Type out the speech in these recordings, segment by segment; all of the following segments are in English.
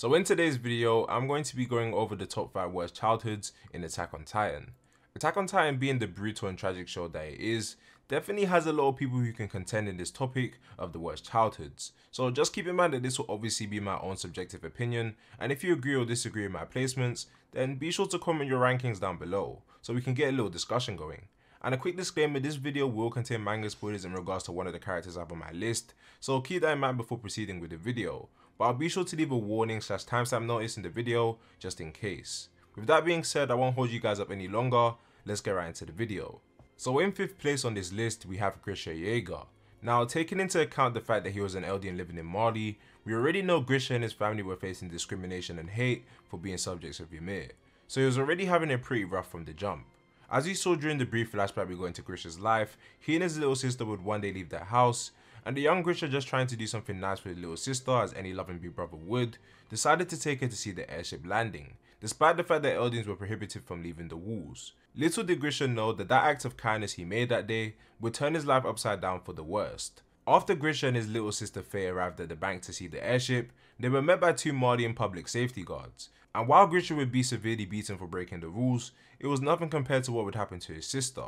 So in today's video, I'm going to be going over the top 5 worst childhoods in Attack on Titan. Attack on Titan, being the brutal and tragic show that it is, definitely has a lot of people who can contend in this topic of the worst childhoods. So just keep in mind that this will obviously be my own subjective opinion, and if you agree or disagree with my placements, then be sure to comment your rankings down below so we can get a little discussion going. And a quick disclaimer, this video will contain manga spoilers in regards to one of the characters I have on my list, so keep that in mind before proceeding with the video. But I'll be sure to leave a warning / timestamp notice in the video just in case. With that being said, I won't hold you guys up any longer, let's get right into the video. So in 5th place on this list, we have Grisha Jaeger. Now, taking into account the fact that he was an Eldian living in Marley, we already know Grisha and his family were facing discrimination and hate for being subjects of Ymir. So he was already having it pretty rough from the jump. As we saw during the brief flashback we got into Grisha's life, he and his little sister would one day leave their house, and the young Grisha, just trying to do something nice for his little sister as any loving big brother would, decided to take her to see the airship landing, despite the fact that Eldians were prohibited from leaving the walls. Little did Grisha know that that act of kindness he made that day would turn his life upside down for the worst. After Grisha and his little sister Faye arrived at the bank to see the airship, they were met by 2 Marleyan public safety guards, and while Grisha would be severely beaten for breaking the rules, it was nothing compared to what would happen to his sister.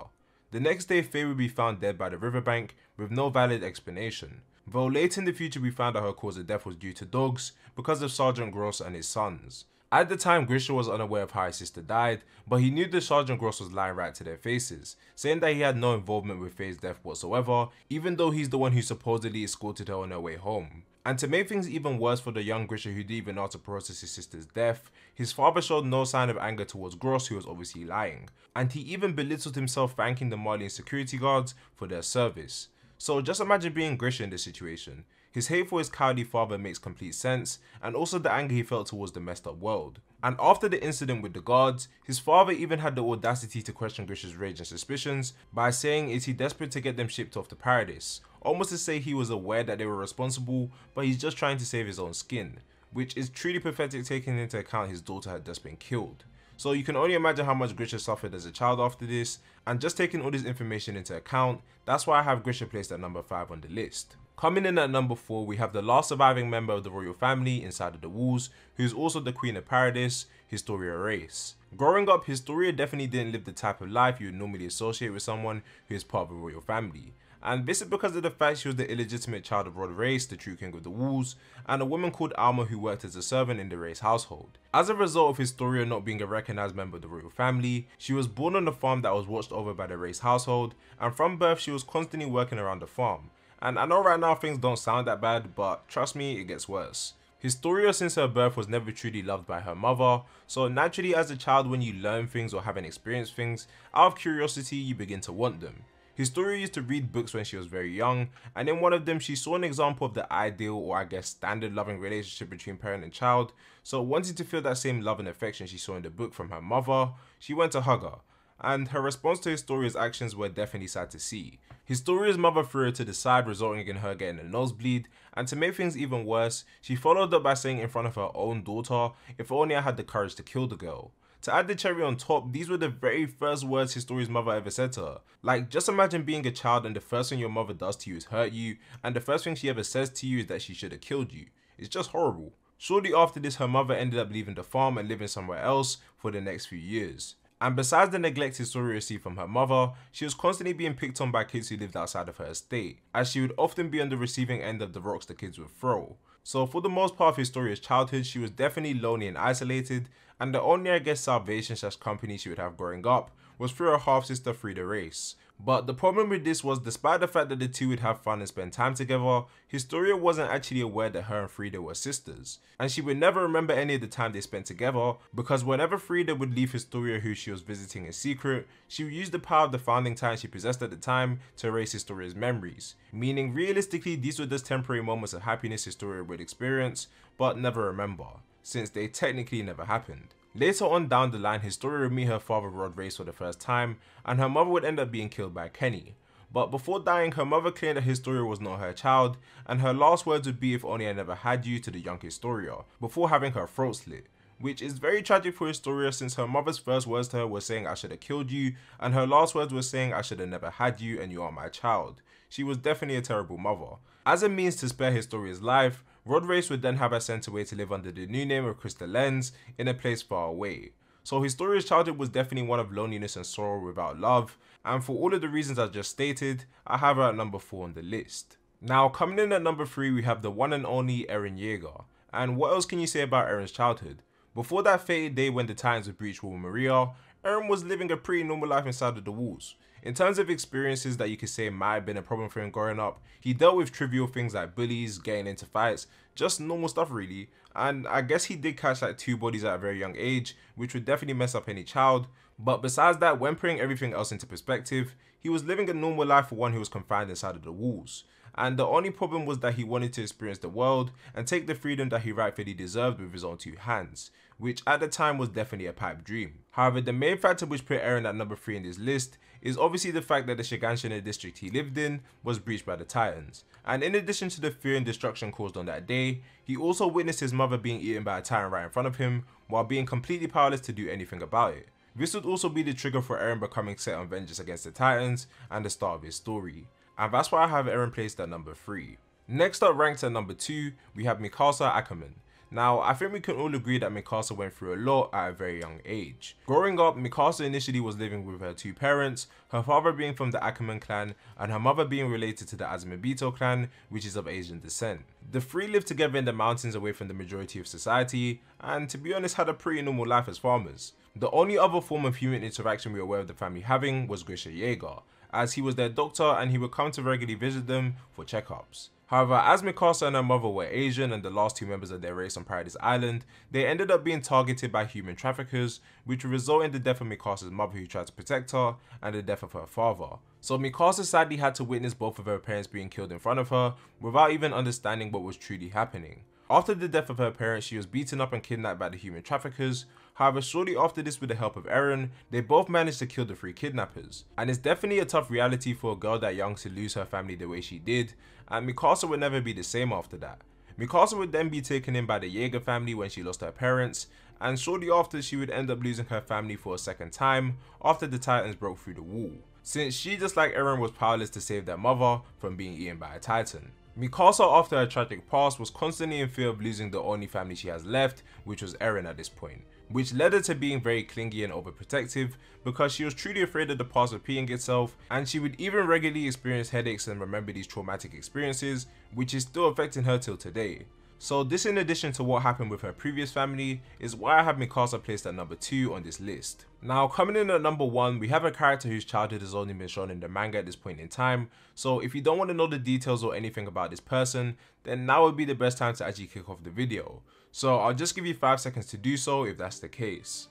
The next day, Faye would be found dead by the riverbank with no valid explanation, though later in the future we found out her cause of death was due to dogs because of Sergeant Gross and his sons. At the time, Grisha was unaware of how his sister died, but he knew that Sergeant Gross was lying right to their faces, saying that he had no involvement with Faye's death whatsoever, even though he's the one who supposedly escorted her on her way home. And to make things even worse for the young Grisha, who didn't even know how to process his sister's death, his father showed no sign of anger towards Gross, who was obviously lying, and he even belittled himself, thanking the Marleyan security guards for their service. So just imagine being Grisha in this situation. His hate for his cowardly father makes complete sense, and also the anger he felt towards the messed up world. And after the incident with the guards, his father even had the audacity to question Grisha's rage and suspicions by saying, is he desperate to get them shipped off to paradis? Almost to say he was aware that they were responsible, but he's just trying to save his own skin, which is truly pathetic taking into account his daughter had just been killed. So you can only imagine how much Grisha suffered as a child after this, and just taking all this information into account, that's why I have Grisha placed at number 5 on the list. Coming in at number 4, we have the last surviving member of the royal family inside of the walls, who is also the queen of paradis, Historia race. Growing up, Historia definitely didn't live the type of life you would normally associate with someone who is part of a royal family. And this is because of the fact she was the illegitimate child of Rod Race, the true king of the walls, and a woman called Alma who worked as a servant in the Race household. As a result of Historia not being a recognized member of the royal family, she was born on a farm that was watched over by the Race household, and from birth she was constantly working around the farm. And I know right now things don't sound that bad, but trust me, it gets worse. Historia since her birth was never truly loved by her mother, so naturally as a child, when you learn things or haven't experienced things, out of curiosity you begin to want them. Historia used to read books when she was very young, and in one of them she saw an example of the ideal, or I guess standard, loving relationship between parent and child, so wanting to feel that same love and affection she saw in the book from her mother, she went to hug her. And her response to Historia's actions were definitely sad to see. Historia's mother threw her to the side, resulting in her getting a nosebleed, and to make things even worse, she followed up by saying in front of her own daughter, if only I had the courage to kill the girl. To add the cherry on top, these were the very first words Historia's mother ever said to her. Like, just imagine being a child and the first thing your mother does to you is hurt you, and the first thing she ever says to you is that she should have killed you. It's just horrible. Shortly after this, her mother ended up leaving the farm and living somewhere else for the next few years. And besides the neglect Historia received from her mother, she was constantly being picked on by kids who lived outside of her estate, as she would often be on the receiving end of the rocks the kids would throw. So for the most part of Historia's childhood, she was definitely lonely and isolated, and the only I guess salvation / company she would have growing up was through her half sister Frida Race. But the problem with this was, despite the fact that the two would have fun and spend time together, Historia wasn't actually aware that her and Frida were sisters, and she would never remember any of the time they spent together, because whenever Frida would leave Historia who she was visiting in secret, she would use the power of the founding Titan she possessed at the time to erase Historia's memories, meaning realistically these were just temporary moments of happiness Historia would experience but never remember, since they technically never happened. Later on down the line, Historia would meet her father Rod Race for the first time, and her mother would end up being killed by Kenny. But before dying, her mother claimed that Historia was not her child, and her last words would be, if only I never had you, to the young Historia, before having her throat slit. Which is very tragic for Historia, since her mother's first words to her were saying I should have killed you, and her last words were saying I should have never had you and you are my child. She was definitely a terrible mother. As a means to spare Historia's life, Rod Race would then have her sent away to live under the new name of Crystal Lens in a place far away. So Historia's childhood was definitely one of loneliness and sorrow without love, and for all of the reasons I just stated, I have her at number 4 on the list. Now coming in at number 3 we have the one and only Eren Yeager, and what else can you say about Eren's childhood? Before that fated day when the Titans would breach War Maria, Eren was living a pretty normal life inside of the walls. In terms of experiences that you could say might have been a problem for him growing up, he dealt with trivial things like bullies, getting into fights, just normal stuff really, and I guess he did catch like 2 bodies at a very young age, which would definitely mess up any child, but besides that, when putting everything else into perspective, he was living a normal life for one who was confined inside of the walls. And the only problem was that he wanted to experience the world and take the freedom that he rightfully deserved with his own 2 hands, which at the time was definitely a pipe dream. However, the main factor which put Eren at number 3 in this list is obviously the fact that the Shiganshina district he lived in was breached by the Titans. And in addition to the fear and destruction caused on that day, he also witnessed his mother being eaten by a Titan right in front of him while being completely powerless to do anything about it. This would also be the trigger for Eren becoming set on vengeance against the Titans and the start of his story. And that's why I have Eren placed at number 3. Next up, ranked at number 2, we have Mikasa Ackerman. Now, I think we can all agree that Mikasa went through a lot at a very young age. Growing up, Mikasa initially was living with her 2 parents, her father being from the Ackerman clan and her mother being related to the Azumabito clan, which is of Asian descent. The 3 lived together in the mountains away from the majority of society, and to be honest had a pretty normal life as farmers. The only other form of human interaction we were aware of the family having was Grisha Yeager, as he was their doctor and he would come to regularly visit them for checkups. However, as Mikasa and her mother were Asian and the last 2 members of their race on Paradis Island, they ended up being targeted by human traffickers, which would result in the death of Mikasa's mother who tried to protect her, and the death of her father. So Mikasa sadly had to witness both of her parents being killed in front of her, without even understanding what was truly happening. After the death of her parents, she was beaten up and kidnapped by the human traffickers. However, shortly after this, with the help of Eren, they both managed to kill the 3 kidnappers. And it's definitely a tough reality for a girl that young to lose her family the way she did, and Mikasa would never be the same after that. Mikasa would then be taken in by the Yeager family when she lost her parents, and shortly after she would end up losing her family for a second time after the Titans broke through the wall, since she, just like Eren, was powerless to save their mother from being eaten by a Titan. Mikasa, after her tragic past, was constantly in fear of losing the only family she has left, which was Eren at this point, which led her to being very clingy and overprotective because she was truly afraid of the past repeating itself, and she would even regularly experience headaches and remember these traumatic experiences, which is still affecting her till today. So this, in addition to what happened with her previous family, is why I have Mikasa placed at number 2 on this list. Now coming in at number 1, we have a character whose childhood has only been shown in the manga at this point in time, so if you don't want to know the details or anything about this person, then now would be the best time to actually kick off the video. So I'll just give you 5 seconds to do so if that's the case.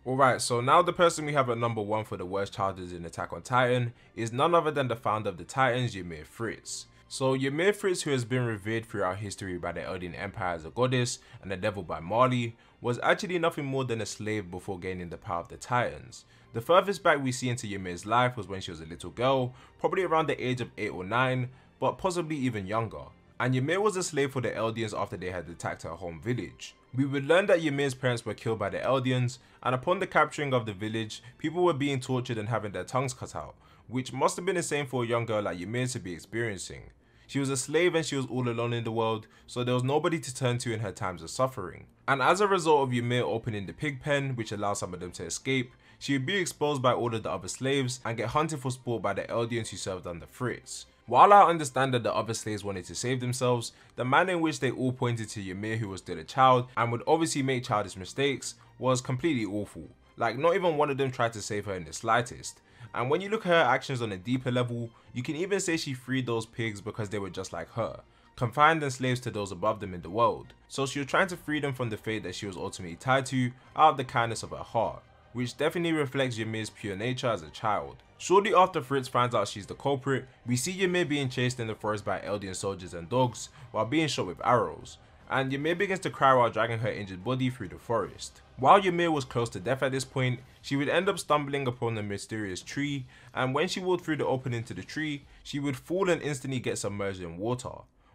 Alright, so now the person we have at number 1 for the worst childhoods in Attack on Titan is none other than the founder of the Titans, Ymir Fritz. So Ymir Fritz, who has been revered throughout history by the Eldian Empire as a goddess and the devil by Marley, was actually nothing more than a slave before gaining the power of the Titans. The furthest back we see into Ymir's life was when she was a little girl, probably around the age of 8 or 9, but possibly even younger. And Ymir was a slave for the Eldians after they had attacked her home village. We would learn that Ymir's parents were killed by the Eldians, and upon the capturing of the village, people were being tortured and having their tongues cut out, which must have been insane for a young girl like Ymir to be experiencing. She was a slave and she was all alone in the world, so there was nobody to turn to in her times of suffering. And as a result of Ymir opening the pig pen, which allowed some of them to escape, she would be exposed by all of the other slaves and get hunted for sport by the Eldians who served under Fritz. While I understand that the other slaves wanted to save themselves, the manner in which they all pointed to Ymir, who was still a child and would obviously make childish mistakes, was completely awful. Like, not even one of them tried to save her in the slightest. And when you look at her actions on a deeper level, you can even say she freed those pigs because they were just like her, confined and slaves to those above them in the world. So she was trying to free them from the fate that she was ultimately tied to out of the kindness of her heart, which definitely reflects Ymir's pure nature as a child. Shortly after Fritz finds out she's the culprit, we see Ymir being chased in the forest by Eldian soldiers and dogs while being shot with arrows, and Ymir begins to cry while dragging her injured body through the forest. While Ymir was close to death at this point, she would end up stumbling upon a mysterious tree, and when she walked through the opening to the tree, she would fall and instantly get submerged in water.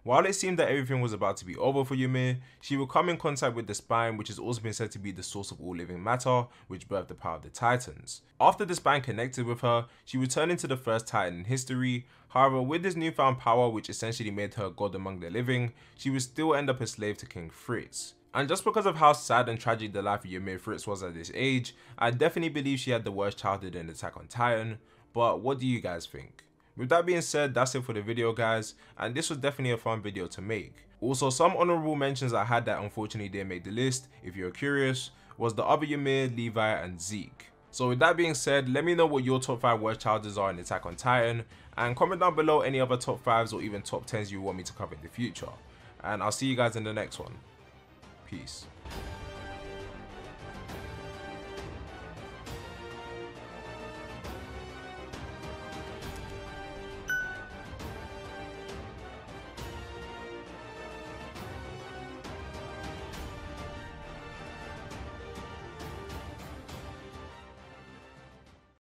While it seemed that everything was about to be over for Ymir, she would come in contact with the spine, which has also been said to be the source of all living matter, which birthed the power of the Titans. After the spine connected with her, she would turn into the first Titan in history. However, with this newfound power, which essentially made her a god among the living, she would still end up a slave to King Fritz. And just because of how sad and tragic the life of Ymir Fritz was at this age, I definitely believe she had the worst childhood in Attack on Titan. But what do you guys think? With that being said, that's it for the video guys, and this was definitely a fun video to make. Also, some honorable mentions I had that unfortunately didn't make the list, if you're curious, was the other Ymir, Levi and Zeke. So with that being said, let me know what your top 5 worst childhoods are in Attack on Titan, and comment down below any other top 5s or even top 10s you want me to cover in the future. And I'll see you guys in the next one. Peace.